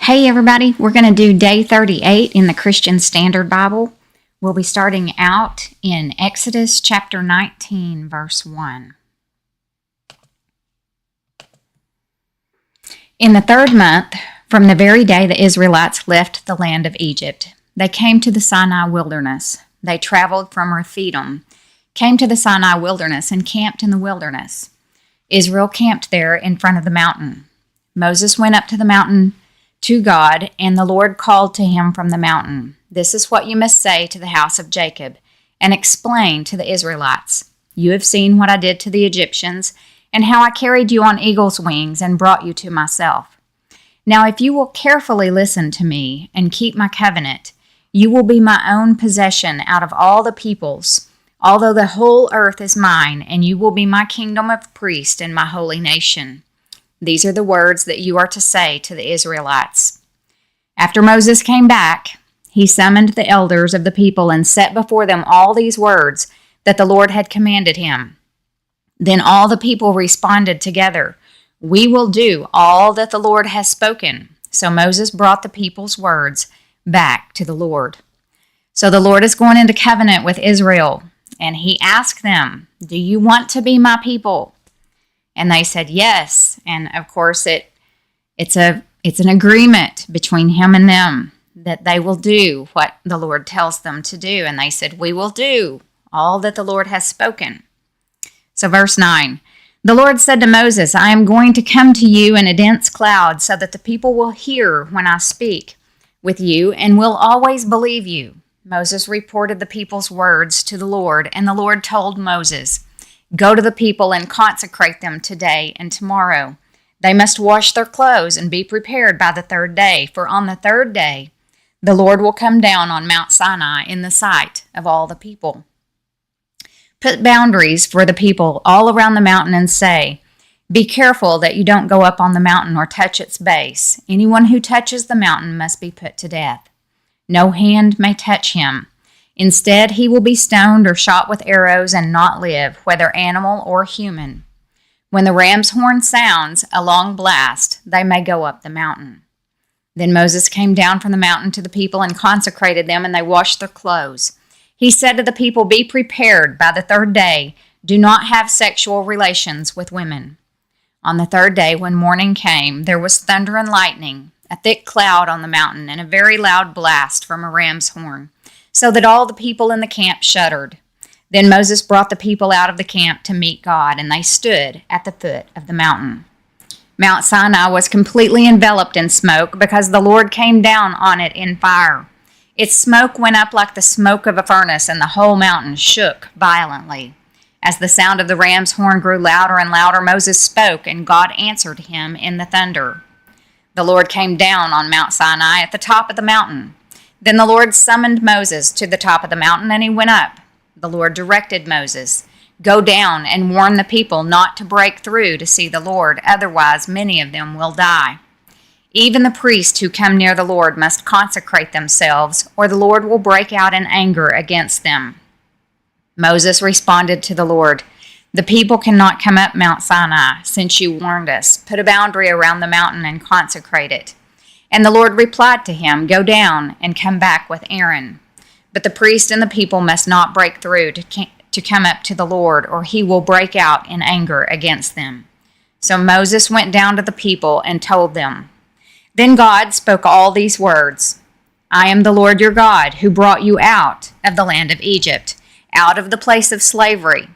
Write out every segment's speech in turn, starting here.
Hey everybody, we're going to do day 38 in the Christian Standard Bible. We'll be starting out in Exodus chapter 19, verse 1. In the third month, from the very day the Israelites left the land of Egypt, they came to the Sinai wilderness. They traveled from Rephidim, came to the Sinai wilderness, and camped in the wilderness. Israel camped there in front of the mountain. Moses went up to the mountain to God, and the Lord called to him from the mountain, "This is what you must say to the house of Jacob, and explain to the Israelites. You have seen what I did to the Egyptians, and how I carried you on eagle's wings and brought you to myself. Now if you will carefully listen to me and keep my covenant, you will be my own possession out of all the peoples, although the whole earth is mine, and you will be my kingdom of priests and my holy nation. These are the words that you are to say to the Israelites." After Moses came back, he summoned the elders of the people and set before them all these words that the Lord had commanded him. Then all the people responded together, "We will do all that the Lord has spoken." So Moses brought the people's words back to the Lord. So the Lord is going into covenant with Israel, and he asked them, "Do you want to be my people?" And they said yes. And of course, it's an agreement between him and them that they will do what the Lord tells them to do. And they said, "We will do all that the Lord has spoken." So verse 9, the Lord said to Moses, "I am going to come to you in a dense cloud so that the people will hear when I speak with you and will always believe you." Moses reported the people's words to the Lord, and the Lord told Moses, "Go to the people and consecrate them today and tomorrow. They must wash their clothes and be prepared by the third day, for on the third day the Lord will come down on Mount Sinai in the sight of all the people. Put boundaries for the people all around the mountain and say, 'Be careful that you don't go up on the mountain or touch its base. Anyone who touches the mountain must be put to death. No hand may touch him. Instead, he will be stoned or shot with arrows and not live, whether animal or human. When the ram's horn sounds a long blast, they may go up the mountain.'" Then Moses came down from the mountain to the people and consecrated them, and they washed their clothes. He said to the people, "Be prepared by the third day. Do not have sexual relations with women." On the third day, when morning came, there was thunder and lightning, a thick cloud on the mountain, and a very loud blast from a ram's horn, so that all the people in the camp shuddered. Then Moses brought the people out of the camp to meet God, and they stood at the foot of the mountain. Mount Sinai was completely enveloped in smoke because the Lord came down on it in fire. Its smoke went up like the smoke of a furnace, and the whole mountain shook violently. As the sound of the ram's horn grew louder and louder, Moses spoke, and God answered him in the thunder. The Lord came down on Mount Sinai at the top of the mountain. Then the Lord summoned Moses to the top of the mountain, and he went up. The Lord directed Moses, "Go down and warn the people not to break through to see the Lord, otherwise many of them will die. Even the priests who come near the Lord must consecrate themselves, or the Lord will break out in anger against them." Moses responded to the Lord, "The people cannot come up Mount Sinai, since you warned us. Put a boundary around the mountain and consecrate it." And the Lord replied to him, "Go down and come back with Aaron. But the priest and the people must not break through to come up to the Lord, or he will break out in anger against them." So Moses went down to the people and told them. Then God spoke all these words, "I am the Lord your God, who brought you out of the land of Egypt, out of the place of slavery.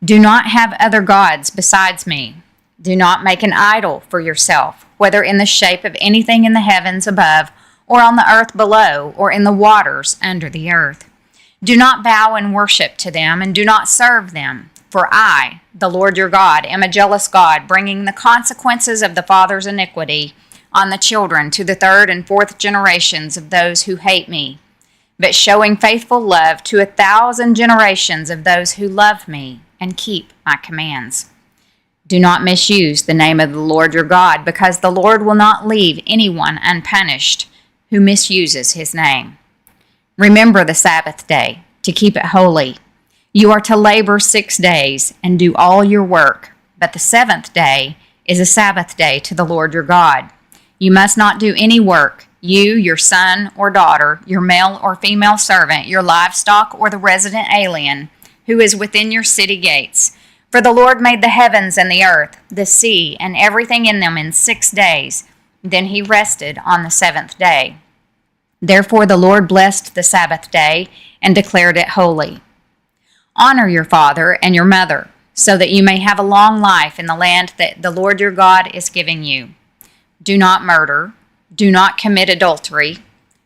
Do not have other gods besides me. Do not make an idol for yourself, whether in the shape of anything in the heavens above, or on the earth below, or in the waters under the earth. Do not bow and worship to them, and do not serve them. For I, the Lord your God, am a jealous God, bringing the consequences of the father's iniquity on the children to the third and fourth generations of those who hate me, but showing faithful love to 1,000 generations of those who love me and keep my commands. Do not misuse the name of the Lord your God, because the Lord will not leave anyone unpunished who misuses his name. Remember the Sabbath day to keep it holy. You are to labor 6 days and do all your work, but the seventh day is a Sabbath day to the Lord your God. You must not do any work, you, your son or daughter, your male or female servant, your livestock, or the resident alien who is within your city gates. For the Lord made the heavens and the earth, the sea, and everything in them in 6 days. Then he rested on the seventh day. Therefore the Lord blessed the Sabbath day and declared it holy. Honor your father and your mother, so that you may have a long life in the land that the Lord your God is giving you. Do not murder. Do not commit adultery.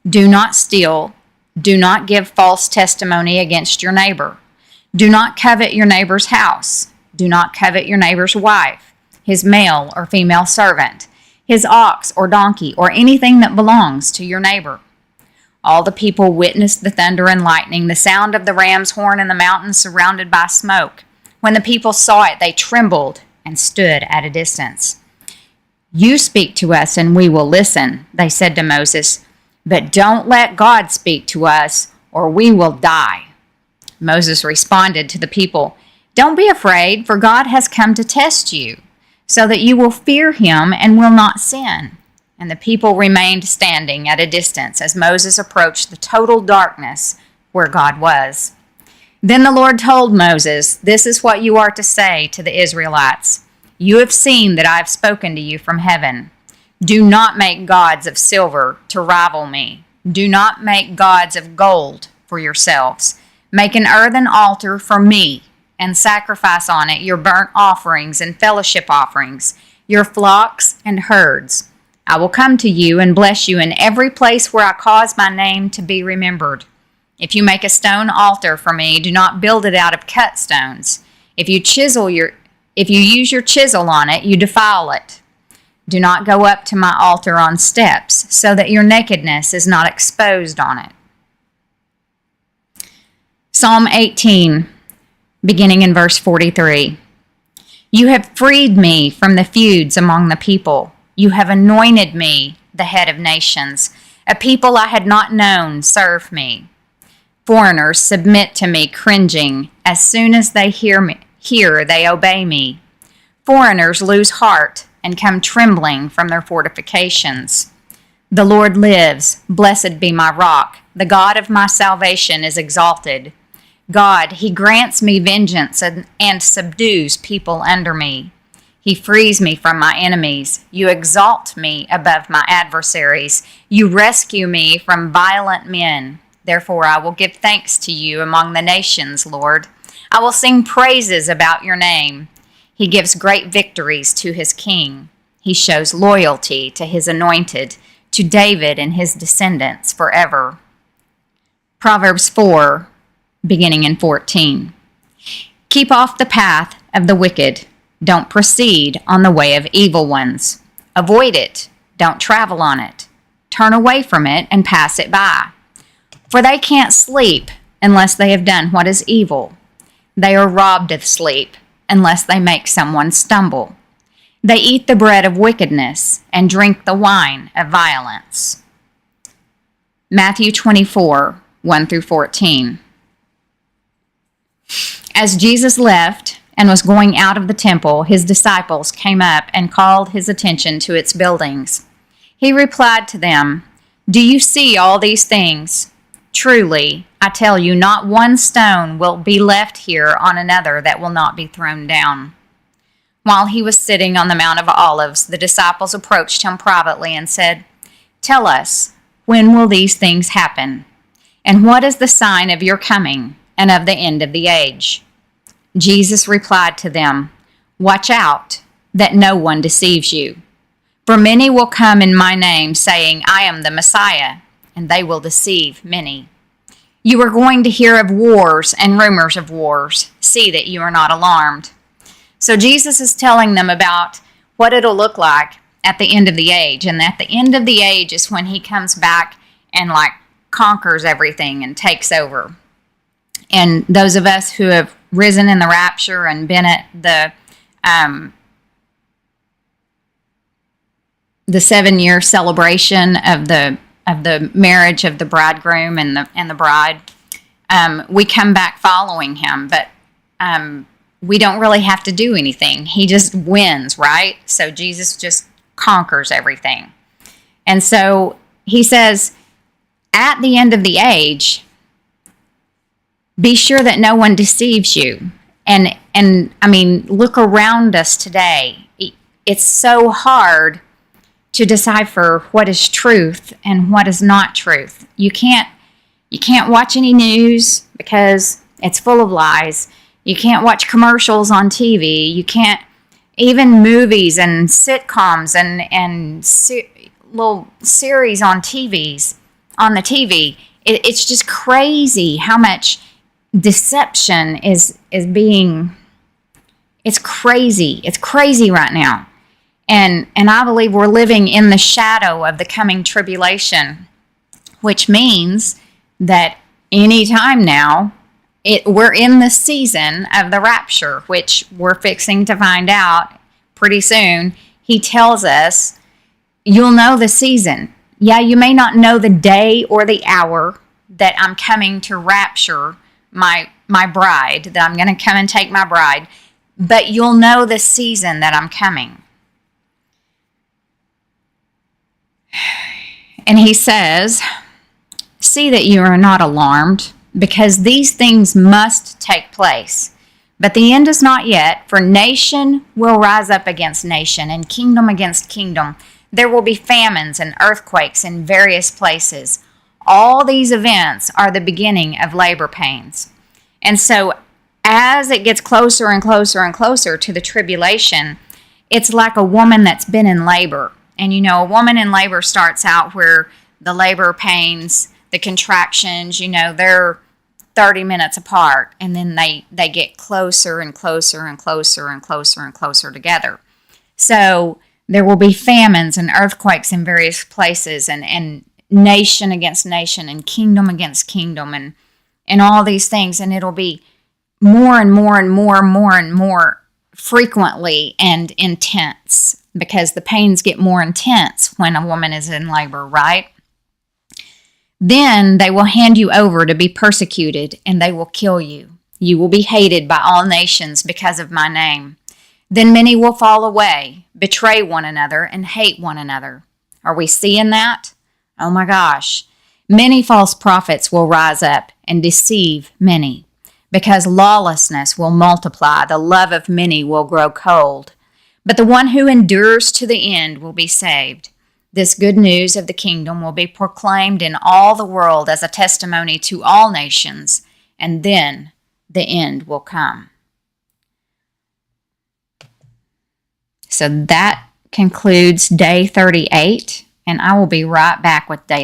Do not steal. Do not give false testimony against your neighbor. Do not covet your neighbor's house. Do not covet your neighbor's wife, his male or female servant, his ox or donkey, or anything that belongs to your neighbor. All the people witnessed the thunder and lightning, the sound of the ram's horn in the mountains surrounded by smoke. When the people saw it, they trembled and stood at a distance. You speak to us and we will listen, they said to Moses, but don't let God speak to us or we will die. Moses responded to the people, Don't be afraid, for God has come to test you, so that you will fear him and will not sin. And the people remained standing at a distance as Moses approached the total darkness where God was. Then the Lord told Moses, This is what you are to say to the Israelites. You have seen that I have spoken to you from heaven. Do not make gods of silver to rival me. Do not make gods of gold for yourselves. Make an earthen altar for me and sacrifice on it your burnt offerings and fellowship offerings, your flocks and herds. I will come to you and bless you in every place where I cause my name to be remembered. If you make a stone altar for me, do not build it out of cut stones. If you use your chisel on it, you defile it. Do not go up to my altar on steps, so that your nakedness is not exposed on it. Psalm 18, beginning in verse 43. You have freed me from the feuds among the people. You have anointed me the head of nations. A people I had not known serve me. Foreigners submit to me cringing. As soon as they hear, they obey me. Foreigners lose heart and come trembling from their fortifications. The Lord lives. Blessed be my rock. The God of my salvation is exalted. God, he grants me vengeance and subdues people under me. He frees me from my enemies. You exalt me above my adversaries. You rescue me from violent men. Therefore, I will give thanks to you among the nations, Lord. I will sing praises about your name. He gives great victories to his king. He shows loyalty to his anointed, to David and his descendants forever. Proverbs 4, beginning in 14. Keep off the path of the wicked. Don't proceed on the way of evil ones. Avoid it. Don't travel on it. Turn away from it and pass it by. For they can't sleep unless they have done what is evil. They are robbed of sleep unless they make someone stumble. They eat the bread of wickedness and drink the wine of violence. Matthew 24, 1 through 14. As Jesus left and was going out of the temple, his disciples came up and called his attention to its buildings. He replied to them, Do you see all these things? Truly, I tell you, not one stone will be left here on another that will not be thrown down. While he was sitting on the Mount of Olives, the disciples approached him privately and said, Tell us, when will these things happen? And what is the sign of your coming and of the end of the age? Jesus replied to them, Watch out that no one deceives you. For many will come in my name, saying, I am the Messiah, and they will deceive many. You are going to hear of wars and rumors of wars. See that you are not alarmed. So Jesus is telling them about what it'll look like at the end of the age. And at the end of the age is when he comes back and conquers everything and takes over. And those of us who have risen in the rapture and been at the 7-year celebration of the marriage of the bridegroom and the bride, we come back following him, but we don't really have to do anything. He just wins, right? So Jesus just conquers everything. And so he says, at the end of the age, be sure that no one deceives you. And I mean, look around us today. It's so hard to decipher what is truth and what is not truth. You can't watch any news because it's full of lies. You can't watch commercials on TV. You can't, even movies and sitcoms and little series on the TV. It's just crazy how much deception is being. It's crazy. It's crazy right now. And I believe we're living in the shadow of the coming tribulation, which means that any time now, we're in the season of the rapture, which we're fixing to find out pretty soon. He tells us, you'll know the season. Yeah, you may not know the day or the hour that I'm coming to rapture my bride, that I'm going to come and take my bride, but you'll know the season that I'm coming. And he says, see that you are not alarmed, because these things must take place. But the end is not yet, for nation will rise up against nation, and kingdom against kingdom. There will be famines and earthquakes in various places. All these events are the beginning of labor pains. And so as it gets closer and closer and closer to the tribulation, it's like a woman that's been in labor. And you know, a woman in labor starts out where the labor pains, the contractions, they're 30 minutes apart, and then they get closer and closer and closer and closer and closer together. So there will be famines and earthquakes in various places, and nation against nation, and kingdom against kingdom, and all these things. And it'll be more and more and more and more and more frequently and intense, because the pains get more intense when a woman is in labor, right? Then they will hand you over to be persecuted, and they will kill you. You will be hated by all nations because of my name. Then many will fall away, betray one another, and hate one another. Are we seeing that? Oh my gosh. Many false prophets will rise up and deceive many. Because lawlessness will multiply, the love of many will grow cold. But the one who endures to the end will be saved. This good news of the kingdom will be proclaimed in all the world as a testimony to all nations, and then the end will come. So that concludes day 38, and I will be right back with day